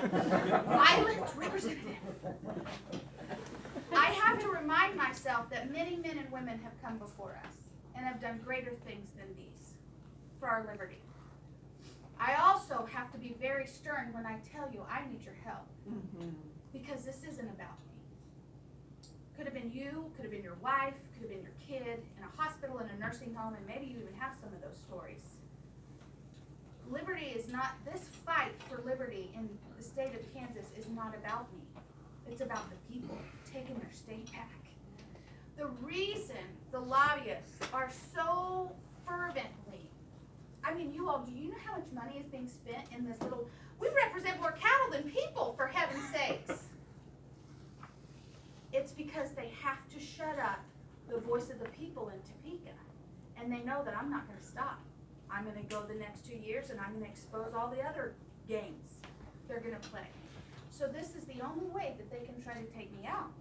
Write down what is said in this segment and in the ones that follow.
violent representative. I have to remind myself that many men and women have come before us and have done greater things than these for our liberty. I also have to be very stern when I tell you I need your help, because this isn't about me. Could have been you, could have been your wife, could have been your kid, in a hospital, in a nursing home, and maybe you even have some of those stories. Liberty is not, this fight for liberty in the state of Kansas is not about me. It's about the people taking their state back. The reason the lobbyists are so fervently, I mean, you all, do you know how much money is being spent in this little, we represent more cattle than people, for heaven's sakes. It's because they have to shut up the voice of the people in Topeka. And they know that I'm not going to stop. I'm going to go the next 2 years and I'm going to expose all the other games they're going to play. So this is the only way that they can try to take me out.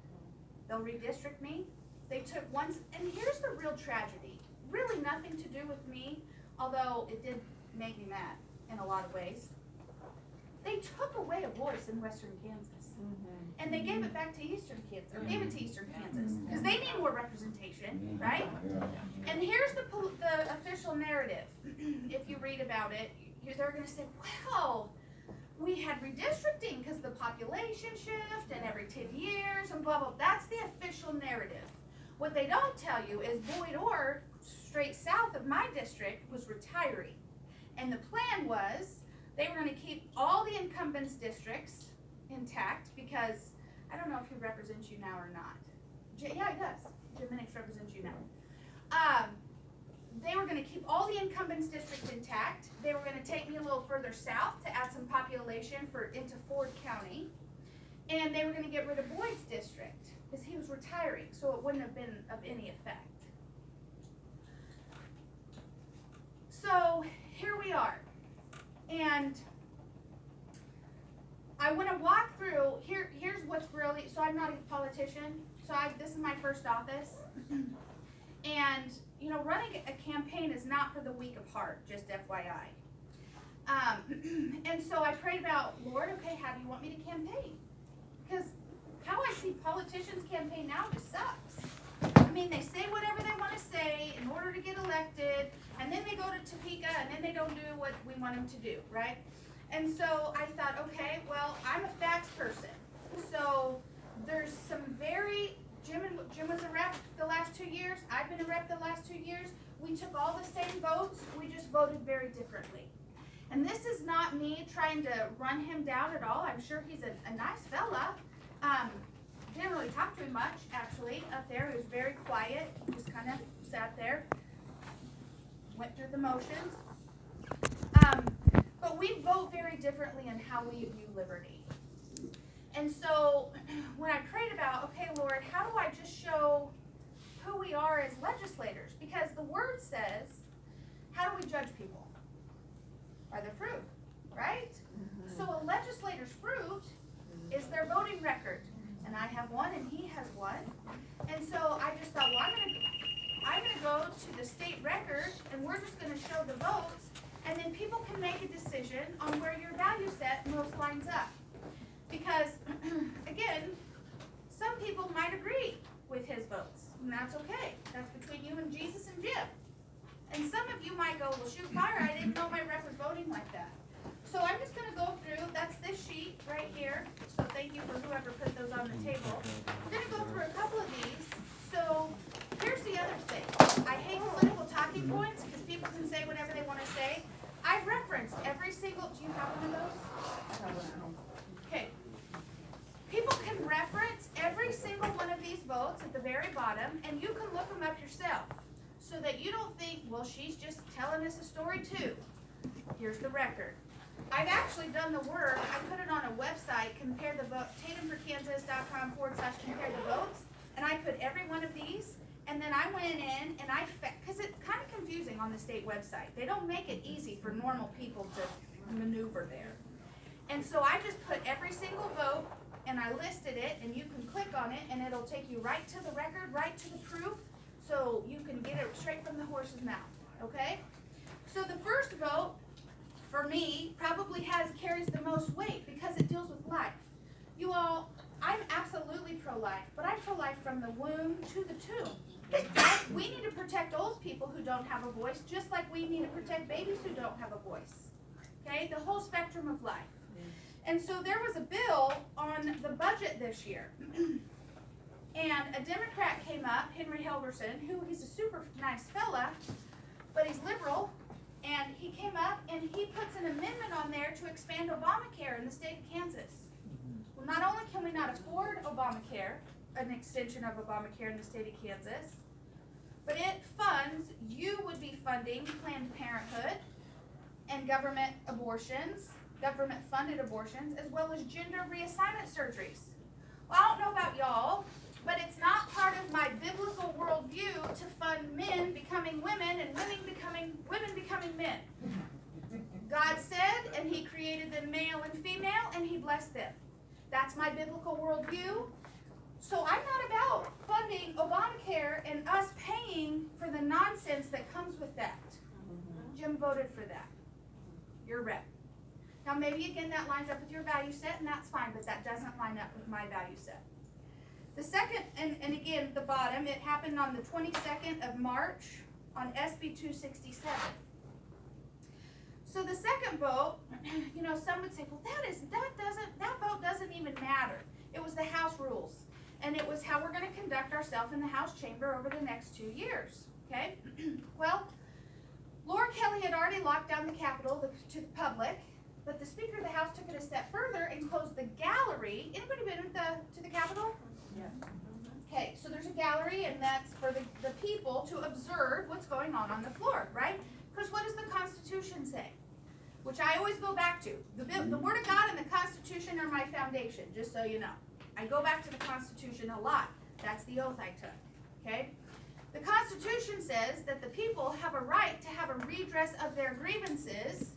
They'll redistrict me. They took one, and here's the real tragedy. Really nothing to do with me, although it did make me mad in a lot of ways. They took away a voice in Western Kansas. And they gave it back to Eastern Kansas, or gave it to Eastern Kansas, because they need more representation, right? And here's the official narrative. If you read about it, they're going to say, well, we had redistricting because the population shift and every 10 years and blah, blah. That's the official narrative. What they don't tell you is Boyd Orr, straight south of my district, was retiring. And the plan was they were going to keep all the incumbents' districts intact, because I don't know if he represents you now or not. Yeah, he does. Jim Minix represents you now. They were going to keep all the incumbents' districts intact. They were going to take me a little further south to add some population into Ford County. And they were going to get rid of Boyd's district because he was retiring, so it wouldn't have been of any effect. So here we are. And I want to walk through, here's what's really, so I'm not a politician, so this is my first office. And, you know, running a campaign is not for the weak of heart, just FYI. And so I prayed about, Lord, okay, how do you want me to campaign? Because how I see politicians campaign now just sucks. I mean, they say whatever they want to say in order to get elected, and then they go to Topeka, and then they don't do what we want them to do, right? And so I thought, okay, well, I'm a facts person. So there's some very, Jim was a rep the last 2 years. I've been a rep the last 2 years. We took all the same votes. We just voted very differently. And this is not me trying to run him down at all. I'm sure he's a nice fella. Didn't really talk to him much, actually, up there. He was very quiet. Just kind of sat there. Went through the motions. But we vote very differently in how we view liberty. And so when I prayed about, okay, Lord, how do I just show who we are as legislators? Because the word says, how do we judge people? By their fruit, right? So a legislator's fruit is their voting record. And I have one and he has one. And so I just thought, well, I'm gonna go to the state record and we're just gonna show the votes, and then people can make a decision on where your value set most lines up. Because, again, some people might agree with his votes, and that's okay. That's between you and Jesus and Jim. And some of you might go, well, shoot fire, I didn't know my rep was voting like that. So I'm just going to go through, that's this sheet right here. So thank you for whoever put those on the table. We're going to go through a couple of these. So here's the other thing. I hate political talking points because people can say whatever they want to say. I've referenced every single, do you have one of those? Okay. People can reference every single one of these votes at the very bottom, and you can look them up yourself so that you don't think, well, she's just telling us a story too. Here's the record. I've actually done the work. I put it on a website, compare the vote, tatumforkansas.com/compare the votes, and I put every one of these, and then I went in and because it's kind of confusing on the state website. They don't make it easy for normal people to maneuver there. And so I just put every single vote, and I listed it, and you can click on it, and it'll take you right to the record, right to the proof, so you can get it straight from the horse's mouth, okay? So the first vote, for me, probably carries the most weight because it deals with from the womb to the tomb. We need to protect old people who don't have a voice, just like we need to protect babies who don't have a voice. Okay, the whole spectrum of life. And so there was a bill on the budget this year. And a Democrat came up, Henry Helgerson, who he's a super nice fella, but he's liberal, and he came up and he puts an amendment on there to expand Obamacare in the state of Kansas. Well, not only can we not afford Obamacare, an extension of Obamacare in the state of Kansas, but it funds, you would be funding Planned Parenthood and government abortions, government funded abortions, as well as gender reassignment surgeries. Well, I don't know about y'all, but it's not part of my biblical worldview to fund men becoming women and women becoming men. God said, and he created them male and female, and he blessed them. That's my biblical worldview. So I'm not about funding Obamacare and us paying for the nonsense that comes with that. Jim voted for that. You're rep. Now maybe again that lines up with your value set, and that's fine, but that doesn't line up with my value set. The second, and again at the bottom, it happened on the 22nd of March on SB 267. So the second vote, you know, some would say, well, that vote doesn't even matter. It was the House rules, and it was how we're going to conduct ourselves in the House chamber over the next 2 years. Okay, well, Laura Kelly had already locked down the Capitol to the public, but the Speaker of the House took it a step further and closed the gallery. Anybody been to the Capitol? Yeah. Okay, so there's a gallery, and that's for the people to observe what's going on the floor, right? Because what does the Constitution say? Which I always go back to. The Word of God and the Constitution are my foundation, just so you know. I go back to the Constitution a lot. That's the oath I took, okay? The Constitution says that the people have a right to have a redress of their grievances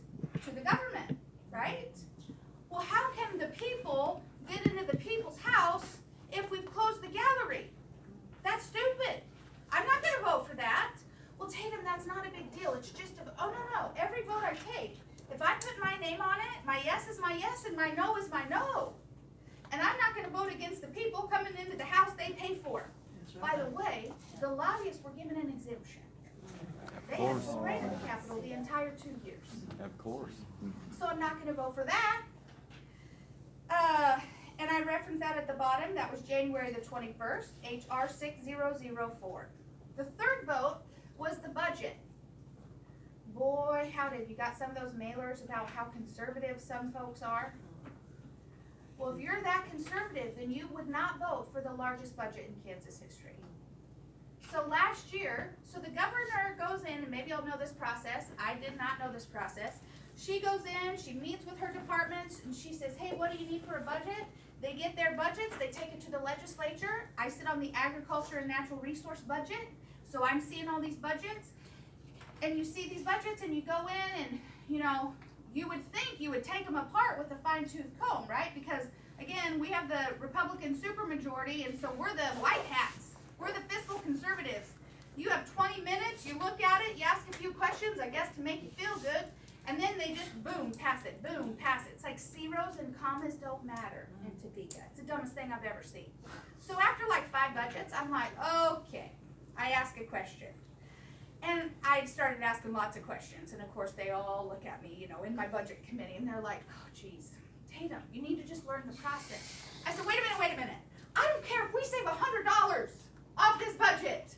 to the government, right? Well, how can the people get into the people's house if we've closed the gallery? That's stupid. I'm not going to vote for that. Well, Tatum, that's not a big deal. It's just oh, no. Every vote I take, if I put my name on it, my yes is my yes and my no is my no. And I'm not going to vote against the people coming into the house they pay for. By the way, the lobbyists were given an exemption. They had full right in the Capitol the entire 2 years. Of course. So I'm not going to vote for that. And I referenced that at the bottom. That was January the 21st, H.R. 6004. The third vote was the budget. Boy, howdy, have you got some of those mailers about how conservative some folks are? Well, if you're that conservative, then you would not vote for the largest budget in Kansas history. So last year, so the governor goes in, and maybe you'll know this process. I did not know this process. She goes in, she meets with her departments, and she says, hey, what do you need for a budget? They get their budgets, they take it to the legislature. I sit on the agriculture and natural resource budget, so I'm seeing all these budgets. And you see these budgets, and you go in, and, you know, you would think you would take them apart with a fine-tooth comb, right? Because, again, we have the Republican supermajority, and so we're the white hats. We're the fiscal conservatives. You have 20 minutes, you look at it, you ask a few questions, I guess, to make you feel good, and then they just, boom, pass it, boom, pass it. It's like zeros and commas don't matter in Topeka. It's the dumbest thing I've ever seen. So after like 5 budgets, I'm like, okay, I ask a question. And I started asking lots of questions, and of course they all look at me, you know, in my budget committee, and they're like, oh geez, Tatum, you need to just learn the process. I said, wait a minute. I don't care if we save $100 off this budget.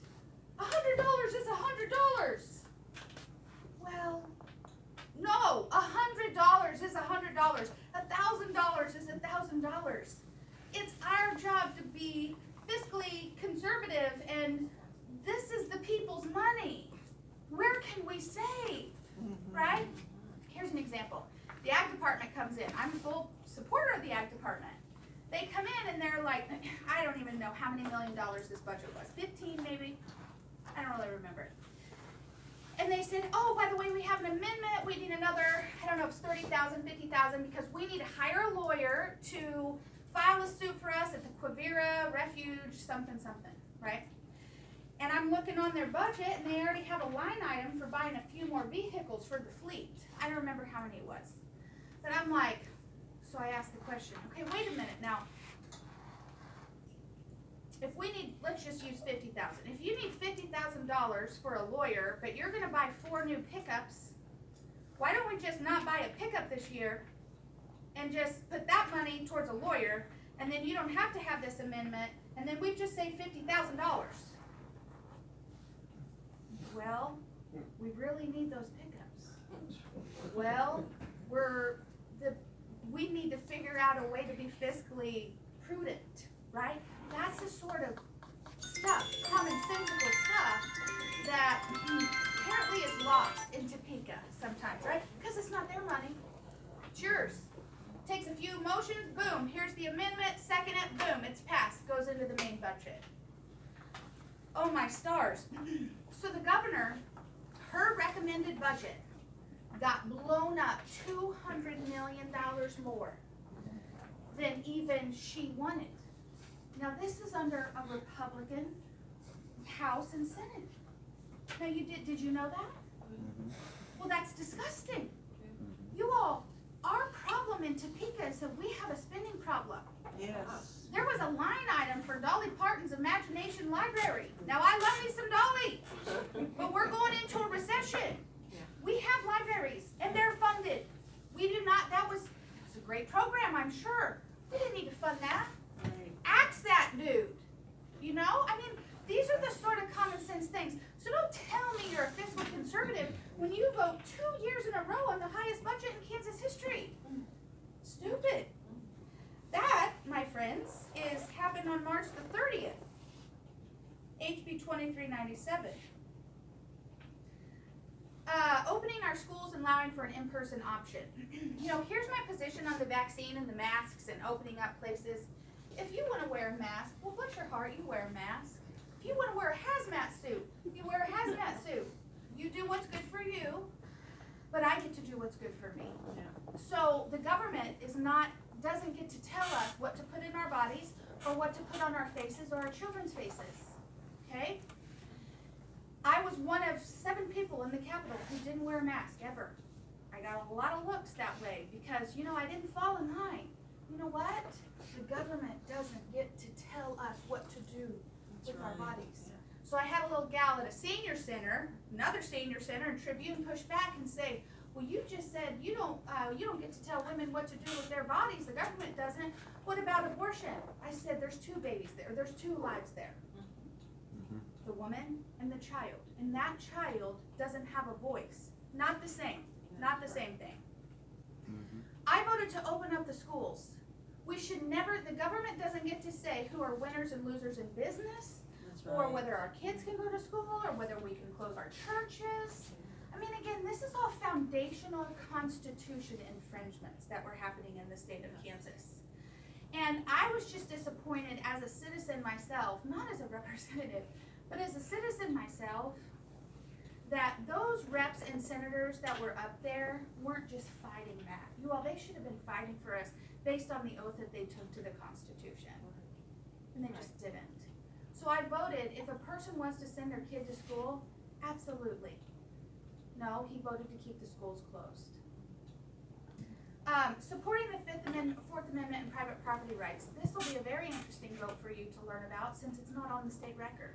$100 is $100. Well, no, $100 is $100. $1,000 is $1,000. It's our job to be fiscally conservative, and this is the people's money. Where can we save, right? Here's an example. The ag department comes in. I'm a full supporter of the ag department. They come in and they're like, I don't even know how many $1 million this budget was. 15 maybe? I don't really remember. And they said, oh, by the way, we have an amendment. We need another, I don't know if it's 30,000, 50,000, because we need to hire a lawyer to file a suit for us at the Quivira Refuge something, right? And I'm looking on their budget, and they already have a line item for buying a few more vehicles for the fleet. I don't remember how many it was. But I'm like, so I asked the question, okay, wait a minute now. if we need, let's just use $50,000. If you need $50,000 for a lawyer, but you're gonna buy 4 new pickups, why don't we just not buy a pickup this year and just put that money towards a lawyer, and then you don't have to have this amendment, and then we've just saved $50,000. Well, we really need those pickups. Well, we need to figure out a way to be fiscally prudent, right? That's the sort of stuff, commonsensical stuff, that apparently is lost in Topeka sometimes, right? Because it's not their money, it's yours. Takes a few motions, boom, here's the amendment, second it, boom, it's passed, goes into the main budget. Oh my stars. So the governor, her recommended budget got blown up $200 million more than even she wanted. Now this is under a Republican House and Senate. Now did you know that? Well, that's disgusting. You all, our problem in Topeka is that we have a spending problem. Yes. There was a line item for Dolly Parton's Imagination Library. Now I love me some Dolly, but we're going into a recession. We have libraries and they're funded. We do not, it's a great program, I'm sure. We didn't need to fund that. Axe that dude. You know, I mean, these are the sort of common sense things. So don't tell me you're a fiscal conservative when you vote 2 years in a row on the highest budget in Kansas history. Stupid. That, my friends, happened on March the 30th. HB 2397. Opening our schools and allowing for an in-person option. You know, here's my position on the vaccine and the masks and opening up places. If you want to wear a mask, well, bless your heart, you wear a mask. If you want to wear a hazmat suit, you wear a hazmat suit. You do what's good for you, but I get to do what's good for me. Yeah. So the government doesn't get to tell us what to put in our bodies or what to put on our faces or our children's faces. Okay? I was one of 7 people in the Capitol who didn't wear a mask ever. I got a lot of looks that way because, you know, I didn't fall in line. You know what? The government doesn't get to tell us what to do with our bodies. Yeah. So I had a little gal at a senior center, another senior center, and Tribune push back and say, well, you just said you don't get to tell women what to do with their bodies. The government doesn't. What about abortion? I said there's 2 babies there. There's 2 lives there. The woman and the child. And that child doesn't have a voice. Not the same. Not the same thing. I voted to open up the schools. We should never, the government doesn't get to say who are winners and losers in business, or whether our kids can go to school, or whether we can close our churches. I mean, again, this is all foundational Constitution infringements that were happening in the state of Kansas. And I was just disappointed as a citizen myself, not as a representative, but as a citizen myself, that those reps and senators that were up there weren't just fighting back. You all, they should have been fighting for us based on the oath that they took to the Constitution. And they just didn't. So I voted, if a person wants to send their kid to school, absolutely. No, he voted to keep the schools closed. Supporting the 4th Amendment and private property rights. This will be a very interesting vote for you to learn about since it's not on the state record.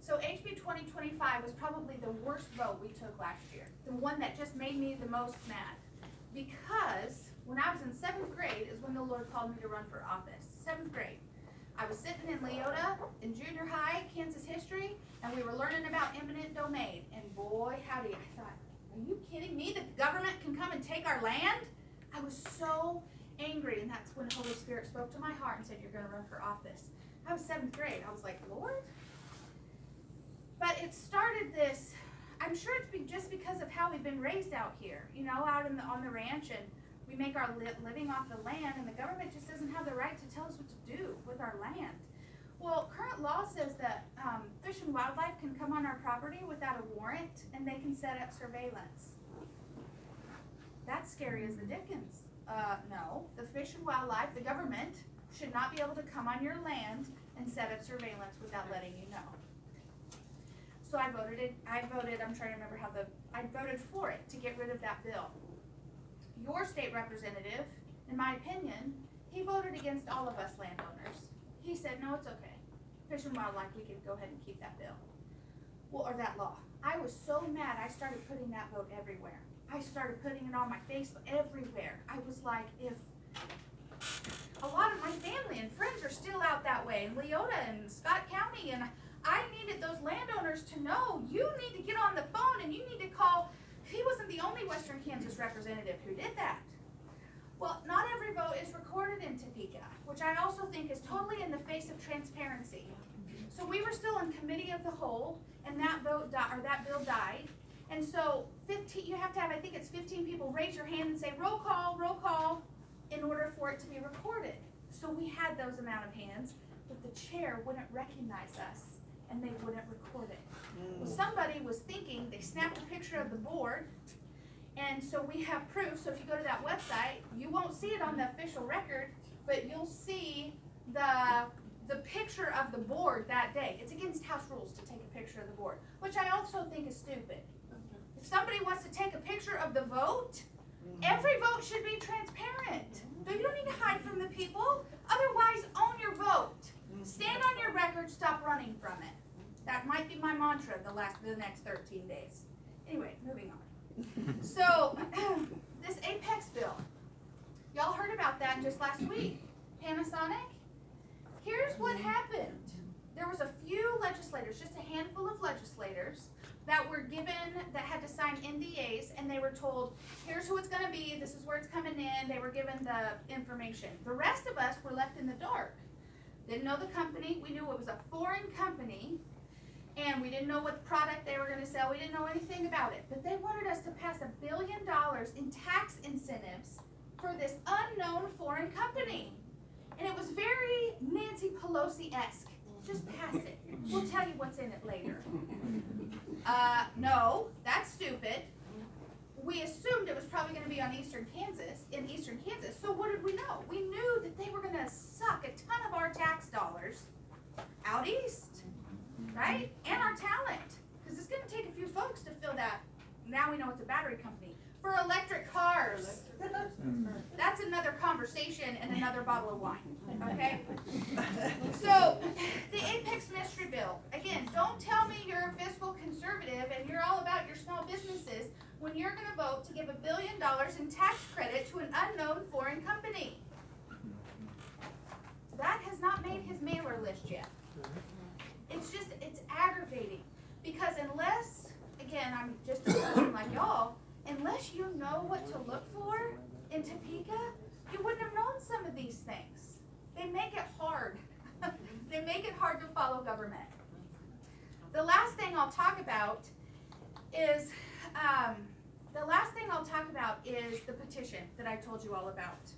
So HB 2025 was probably the worst vote we took last year. The one that just made me the most mad. Because when I was in 7th grade is when the Lord called me to run for office. 7th grade. I was sitting in Leota in junior high, Kansas history, and we were learning about eminent domain. And boy, howdy, I thought, are you kidding me that the government can come and take our land? I was so angry, and that's when the Holy Spirit spoke to my heart and said, you're going to run for office. I was 7th grade. I was like, Lord? But it started this, I'm sure it's just because of how we've been raised out here, you know, out on the ranch, and we make our living off the land, and the government just doesn't have the right to tell us what to do with our land. Well, current law says that Fish and Wildlife can come on our property without a warrant, and they can set up surveillance. That's scary as the dickens. No, the Fish and Wildlife, the government, should not be able to come on your land and set up surveillance without letting you know. So I voted, I'm trying to remember I voted for it to get rid of that bill. Your state representative, in my opinion, he voted against all of us landowners. He said, no, it's okay. Fish and Wildlife, we could go ahead and keep that bill. Well, or that law. I was so mad, I started putting that vote everywhere. I started putting it on my Facebook, everywhere. I was like, if a lot of my family and friends are still out that way, in Leota and Scott County, and I needed those landowners to know, you need to get on the phone and you need to call. He wasn't the only Western Kansas representative who did that. Well, not every vote is recorded in Topeka, which I also think is totally in the face of transparency. So we were still in committee of the whole, and that vote that bill died. And so 15, you have to have, I think it's 15 people raise your hand and say roll call, in order for it to be recorded. So we had those amount of hands, but the chair wouldn't recognize us and they wouldn't record it. Well, somebody was thinking, they snapped a picture of the board, and so we have proof. So if you go to that website, you won't see it on the official record, but you'll see the picture of the board that day. It's against House rules to take a picture of the board, which I also think is stupid. If somebody wants to take a picture of the vote, every vote should be transparent. You don't need to hide from the people. Otherwise, own your vote. Stand on your record, stop running from it. That might be my mantra the next 13 days. Anyway, moving on. So, this Apex bill. Y'all heard about that just last week. Panasonic? Here's what happened. There was a few legislators, just a handful of legislators, that were given, that had to sign NDAs, and they were told, here's who it's going to be, this is where it's coming in. They were given the information. The rest of us were left in the dark. Didn't know the company. We knew it was a foreign company, and we didn't know what product they were going to sell. We didn't know anything about it. But they wanted us to pass $1 billion in tax incentives for this unknown foreign company. And it was very Nancy Pelosi-esque. Just pass it. We'll tell you what's in it later. No, that's stupid. We assumed it was probably going to be in Eastern Kansas. So what did we know? We knew that they were going to suck a ton of our tax dollars out east, right? And our talent. Because it's going to take a few folks to fill that. Now we know it's a battery company. For electric cars. That's another conversation and another bottle of wine, okay? So, the Apex Mystery Bill. Again, don't tell me you're a fiscal conservative and you're all about your small businesses when you're going to vote to give $1 billion in tax credit to an unknown foreign company. That has not made his mailer list yet. It's aggravating. Because unless, again, I'm just a person like y'all, unless you know what to look for in Topeka, you wouldn't have known some of these things. They make it hard. They make it hard to follow government. The last thing I'll talk about is the petition that I told you all about.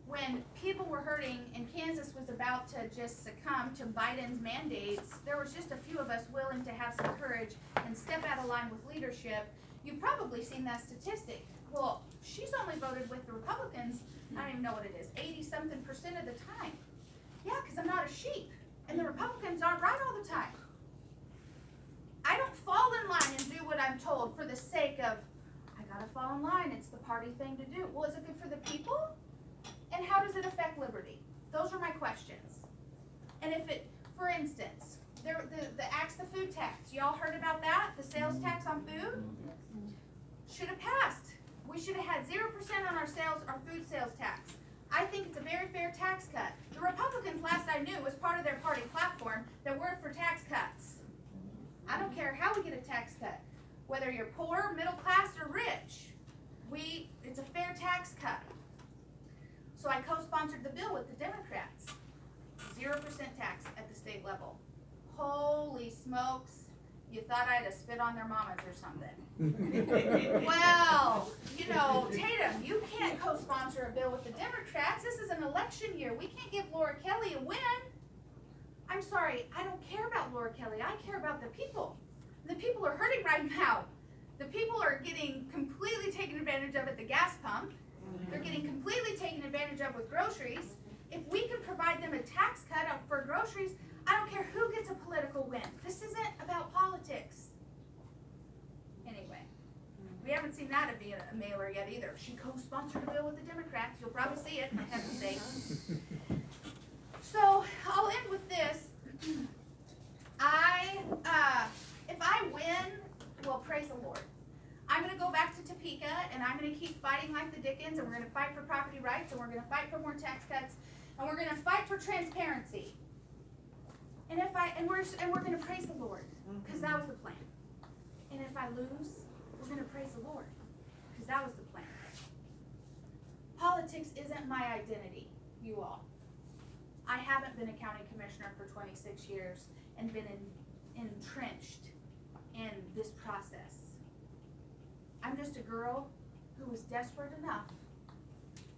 When people were hurting and Kansas was about to just succumb to Biden's mandates, there was just a few of us willing to have some courage and step out of line with leadership. You've probably seen that statistic. Well, she's only voted with the Republicans, I don't even know what it is, 80-something% of the time. Yeah, because I'm not a sheep, and the Republicans aren't right all the time. I don't fall in line and do what I'm told for the sake of, I gotta fall in line, it's the party thing to do. Well, is it good for the people? And how does it affect liberty? Those are my questions. And if it, for instance, the axe the food tax, y'all heard about that? The sales tax on food? Should have passed. We should have had 0% on our food sales tax. I think it's a very fair tax cut. The Republicans, last I knew, was part of their party platform that weren't for tax cuts. I don't care how we get a tax cut, whether you're poor, middle class, or rich. It's a fair tax cut. So I co-sponsored the bill with the Democrats. 0% tax at the state level. Holy smokes. You thought I'd have spit on their mamas or something. Well, Tatum, you can't co-sponsor a bill with the Democrats. This is an election year. We can't give Laura Kelly a win. I'm sorry, I don't care about Laura Kelly. I care about the people. The people are hurting right now. The people are getting completely taken advantage of at the gas pump. They're getting completely taken advantage of with groceries. If we can provide them a tax cut for groceries, I don't care who gets a political win. This isn't about politics. Anyway, we haven't seen that be a mailer yet either. She co-sponsored a bill with the Democrats. You'll probably see it, for heaven's sake. So I'll end with this. If I win, well, praise the Lord. I'm going to go back to Topeka, and I'm going to keep fighting like the Dickens, and we're going to fight for property rights, and we're going to fight for more tax cuts, and we're going to fight for transparency. And we're going to praise the Lord, because that was the plan. And if I lose, we're going to praise the Lord, because that was the plan. Politics isn't my identity, you all. I haven't been a county commissioner for 26 years and been entrenched in this process. I'm just a girl who was desperate enough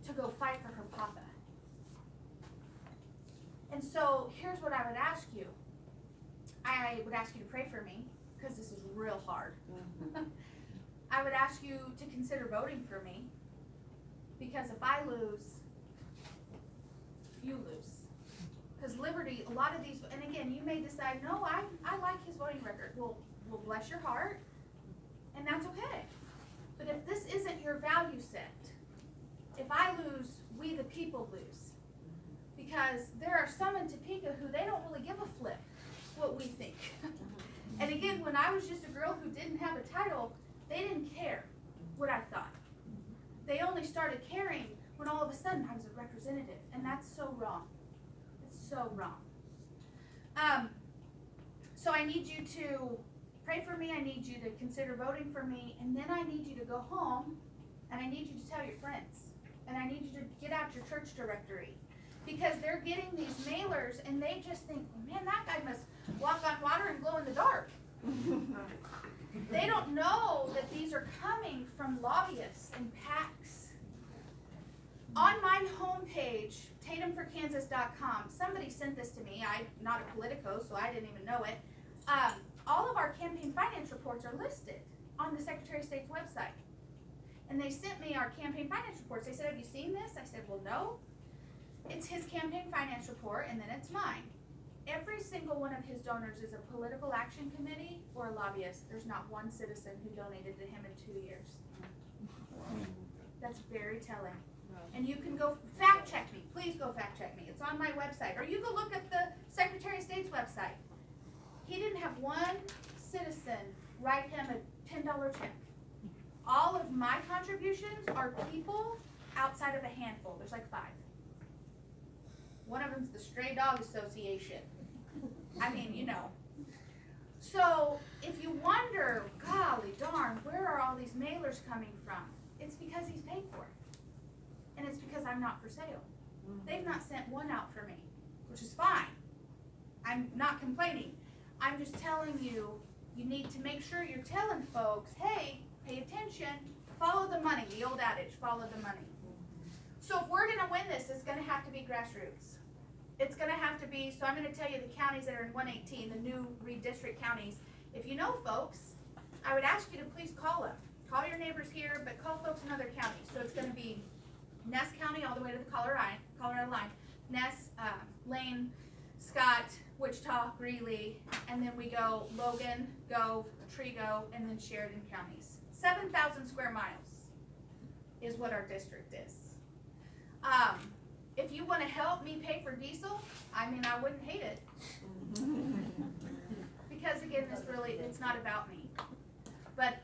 to go fight for her papa. And so here's what I would ask you. I would ask you to pray for me, because this is real hard. I would ask you to consider voting for me, because if I lose, you lose. Because Liberty, a lot of these, and again, you may decide, no, I like his voting record. Well, bless your heart, and that's okay. But if this isn't your value set, if I lose, we the people lose. Because there are some in Topeka who they don't really give a flip what we think. And again, when I was just a girl who didn't have a title, they didn't care what I thought. They only started caring when all of a sudden I was a representative, and that's so wrong. It's so wrong. So I need you to pray for me. I need you to consider voting for me, and then I need you to go home, and I need you to tell your friends, and I need you to get out your church directory, because they're getting these mailers, and they just think, man, that guy must walk on water and glow in the dark. They don't know that these are coming from lobbyists and PACs. On my homepage, tatumforkansas.com, somebody sent this to me. I'm not a Politico, so I didn't even know it. All of our campaign finance reports are listed on the Secretary of State's website. And they sent me our campaign finance reports. They said, have you seen this? I said, well, no. It's his campaign finance report, and then it's mine. Every single one of his donors is a political action committee or a lobbyist. There's not one citizen who donated to him in 2 years. That's very telling. And you can go fact check me. Please go fact check me. It's on my website. Or you go look at the Secretary of State's website. He didn't have one citizen write him a $10 check. All of my contributions are people outside of a handful. There's like 5. One of them's the Stray Dog Association. I mean, you know. So if you wonder, golly darn, where are all these mailers coming from? It's because he's paid for it. And it's because I'm not for sale. They've not sent one out for me, which is fine. I'm not complaining. I'm just telling you, you need to make sure you're telling folks, hey, pay attention, follow the money, the old adage, follow the money. So if we're going to win this, it's going to have to be grassroots. It's going to have to be, so I'm going to tell you the counties that are in 118, the new redistrict counties. If you know folks, I would ask you to please call them. Call your neighbors here, but call folks in other counties. So it's going to be Ness County all the way to the Colorado line. Ness, Lane, Scott, Wichita, Greeley, and then we go Logan, Gove, Trego, and then Sheridan counties. 7,000 square miles is what our district is. If you want to help me pay for diesel, I mean, I wouldn't hate it. Because again, it's not about me. But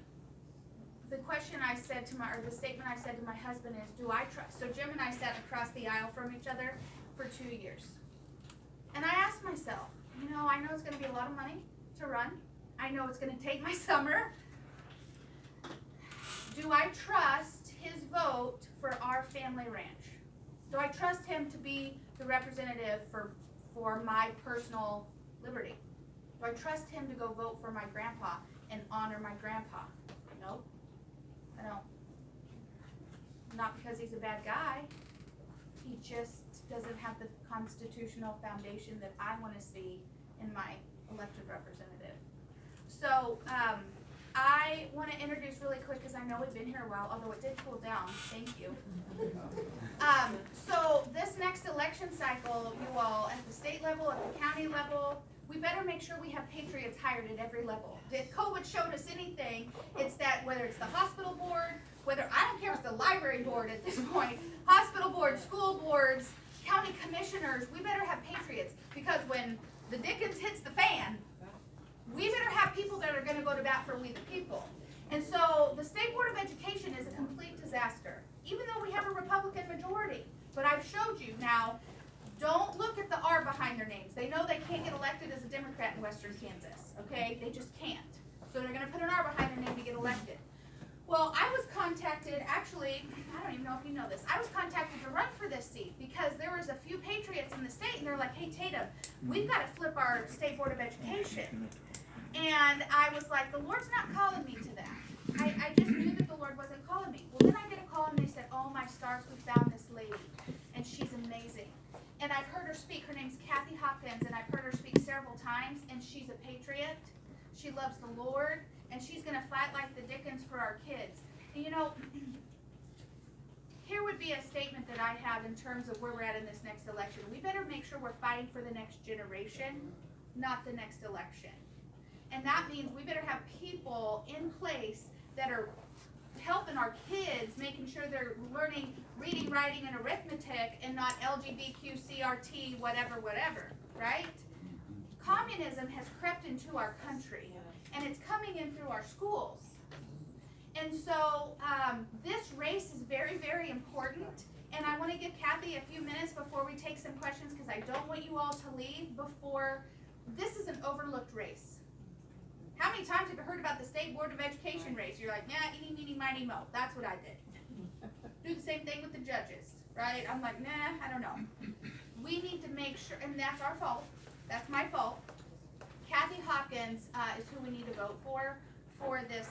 the question I said to the statement I said to my husband is, do I trust? So Jim and I sat across the aisle from each other for 2 years. And I asked myself, you know, I know it's going to be a lot of money to run. I know it's going to take my summer. Do I trust his vote for our family ranch? Do I trust him to be the representative for my personal liberty? Do I trust him to go vote for my grandpa and honor my grandpa? Nope, I don't. Not because he's a bad guy. He just doesn't have the constitutional foundation that I want to see in my elected representative. So I want to introduce really quick, because I know we've been here a while, although it did cool down. Thank you. So this next election cycle, you all, at the state level, at the county level, we better make sure we have patriots hired at every level. If COVID showed us anything, it's that whether it's the hospital board, I don't care if it's the library board at this point, hospital board, school boards, county county commissioners, we better have patriots, because when the Dickens hits the fan, we better have people that are gonna go to bat for we the people. And so the State Board of Education is a complete disaster, even though we have a Republican majority. But I've showed you now, don't look at the R behind their names. They know they can't get elected as a Democrat in Western Kansas, okay? They just can't. So they're gonna put an R behind their name to get elected. Well, I was contacted, actually, I don't even know if you know this, I was contacted to run for this seat because there was a few patriots in the state and they're like, hey Tatum, we've got to flip our State Board of Education. And I was like, the Lord's not calling me to that. I just knew that the Lord wasn't calling me. Well, then I get a call and they said, oh my stars, we found this lady and she's amazing. And I've heard her speak, her name's Kathy Hopkins, and I've heard her speak several times, and she's a patriot. She loves the Lord, and she's going to fight like the Dickens for our kids. And you know, here would be a statement that I have in terms of where we're at in this next election. We better make sure we're fighting for the next generation, not the next election. And that means we better have people in place that are helping our kids, making sure they're learning reading, writing, and arithmetic, and not LGBTQ, CRT, whatever, right? Communism has crept into our country, and it's coming in through our schools. And so this race is very, very important, and I want to give Kathy a few minutes before we take some questions, because I don't want you all to leave before. This is an overlooked race. How many times have you heard about the State Board of Education race? You're like, yeah, eeny, meeny, miny, mo. That's what I did. Do the same thing with the judges, right? I'm like, nah, I don't know. We need to make sure, and that's our fault. That's my fault. Kathy Hopkins is who we need to vote for this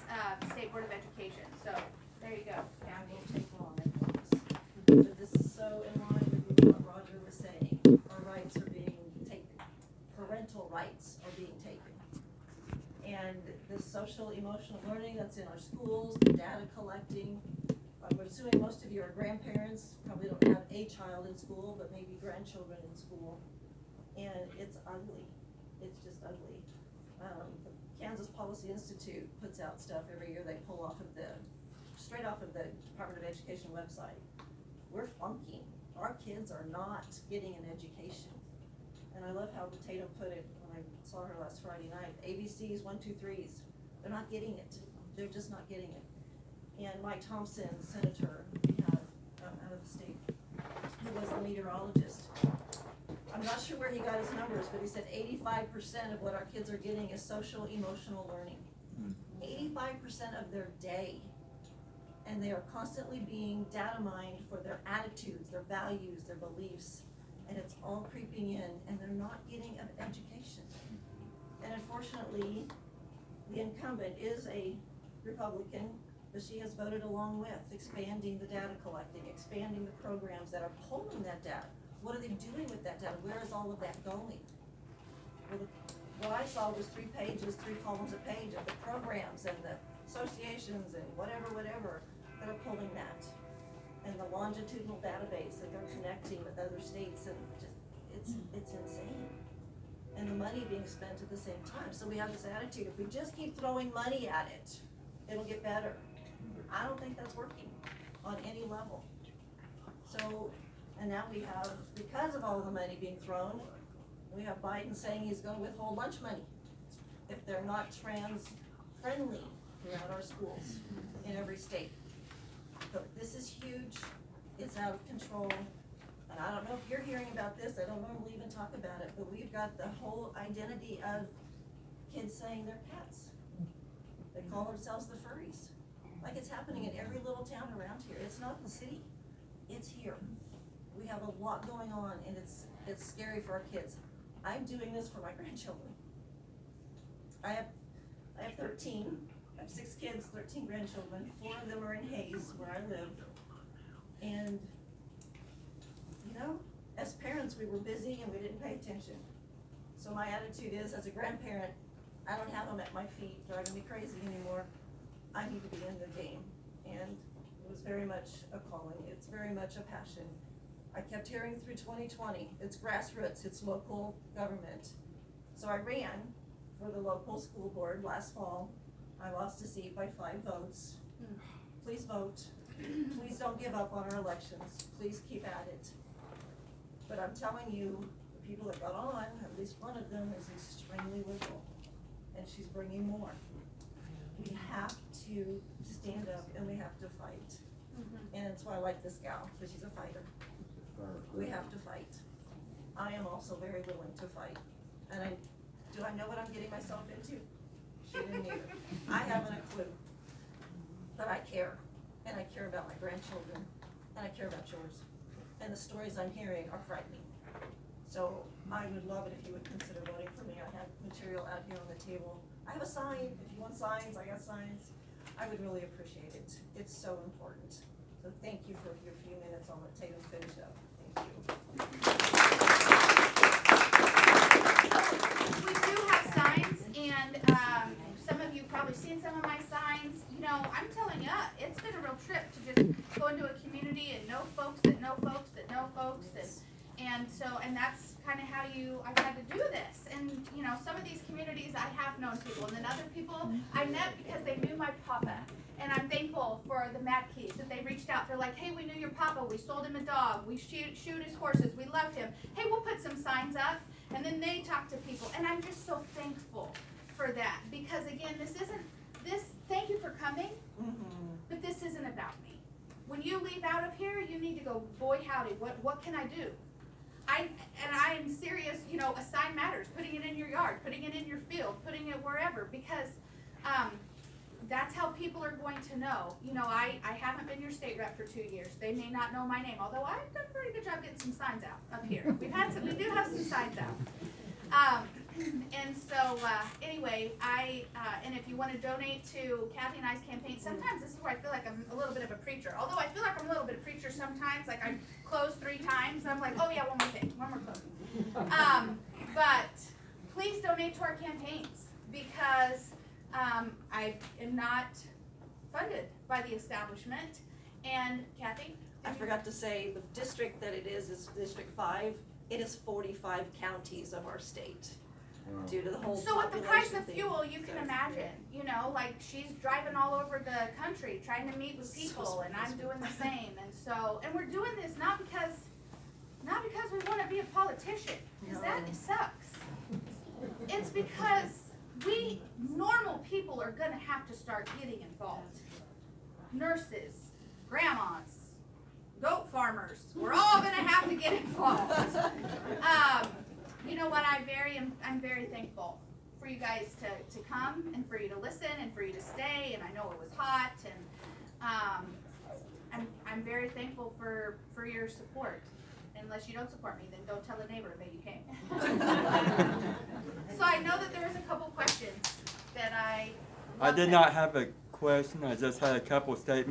State Board of Education. So there you go. Yeah, I won't take long, I promise. But this is so in line with what Roger was saying. Our rights are being taken. Parental rights are being taken. And the social emotional learning that's in our schools, the data collecting. I'm assuming most of you are grandparents, probably don't have a child in school, but maybe grandchildren in school. And it's ugly. It's just ugly. The Kansas Policy Institute puts out stuff every year they pull off of straight off of the Department of Education website. We're flunking. Our kids are not getting an education. And I love how Tatum put it when I saw her last Friday night. ABCs, 1, 2, 3s. They're not getting it. They're just not getting it. And Mike Thompson, senator out of the state, who was the meteorologist. I'm not sure where he got his numbers, but he said 85% of what our kids are getting is social emotional learning. 85% of their day. And they are constantly being data mined for their attitudes, their values, their beliefs. And it's all creeping in, and they're not getting an education. And unfortunately, the incumbent is a Republican, but she has voted along with expanding the data collecting, expanding the programs that are pulling that data. What are they doing with that data? Where is all of that going? Well, what I saw was 3 pages, 3 columns a page of the programs and the associations and whatever that are pulling that. And the longitudinal database that they're connecting with other states, and just it's insane. And the money being spent at the same time. So we have this attitude, if we just keep throwing money at it, it'll get better. I don't think that's working on any level. So, and now we have, because of all the money being thrown, we have Biden saying he's going to withhold lunch money if they're not trans friendly throughout our schools in every state. So this is huge, it's out of control, and I don't know if you're hearing about this, I don't normally even talk about it, but we've got the whole identity of kids saying they're pets. They call themselves the furries. Like it's happening in every little town around here. It's not the city, it's here. We have a lot going on, and it's scary for our kids. I'm doing this for my grandchildren. I have 13. I have 6 kids, 13 grandchildren. 4 of them are in Hayes, where I live. And, you know, as parents, we were busy and we didn't pay attention. So my attitude is, as a grandparent, I don't have them at my feet driving me crazy anymore. I need to be in the game. And it was very much a calling. It's very much a passion. I kept hearing through 2020, it's grassroots, it's local government. So I ran for the local school board last fall. I lost a seat by 5 votes. Please vote. Please don't give up on our elections. Please keep at it. But I'm telling you, the people that got on, at least one of them is extremely liberal, and she's bringing more. We have to stand up and we have to fight. And that's why I like this gal, because she's a fighter. We have to fight. I am also very willing to fight. And do I know what I'm getting myself into? She didn't either. I haven't a clue. But I care. And I care about my grandchildren. And I care about yours. And the stories I'm hearing are frightening. So I would love it if you would consider voting for me. I have material out here on the table. I have a sign. If you want signs, I got signs. I would really appreciate it. It's so important. So thank you for your few minutes. I'll let Tatum finish up. Thank you. We do have signs, and some of you probably seen some of my signs. You know, I'm telling you, it's been a real trip to just go into a community and know folks that know folks that know folks, and that's kind of how I've had to do this. And you know, some of these communities I have known people, and then other people I met because they knew my papa. And I'm thankful for the Madkeys that they reached out. They're like, hey, we knew your papa. We sold him a dog. We shoot his horses. We love him. Hey, we'll put some signs up. And then they talk to people. And I'm just so thankful for that. Because, again, thank you for coming, but this isn't about me. When you leave out of here, you need to go, boy, howdy, what can I do? I am serious, you know, a sign matters. Putting it in your yard, putting it in your field, putting it wherever. Because, that's how people are going to know. You know, I haven't been your state rep for 2 years. They may not know my name, although I've done a pretty good job getting some signs out up here. We do have some signs out. And so, anyway, and if you want to donate to Kathy and I's campaign, sometimes this is where I feel like I'm a little bit of a preacher. Although I feel like I'm a little bit of a preacher sometimes, like I close 3 times, and I'm like, oh yeah, one more closing. But please donate to our campaigns, because I am not funded by the establishment. And Kathy? I forgot to say, the district that it is District 5. It is 45 counties of our state due to the whole So with the population price of thing. fuel, you can imagine, you know, like she's driving all over the country trying to meet with people, and I'm doing the same. And we're doing this not because we want to be a politician, because that sucks. It's because we normal people are going to have to start getting involved. Nurses, grandmas, goat farmers, we're all going to have to get involved. You know what? I'm very thankful for you guys to come, and for you to listen, and for you to stay. And I know it was hot, and I'm very thankful for your support. Unless you don't support me, then don't tell a neighbor that you came. So I know that there was a couple questions that I did not have a question. I just had a couple statements.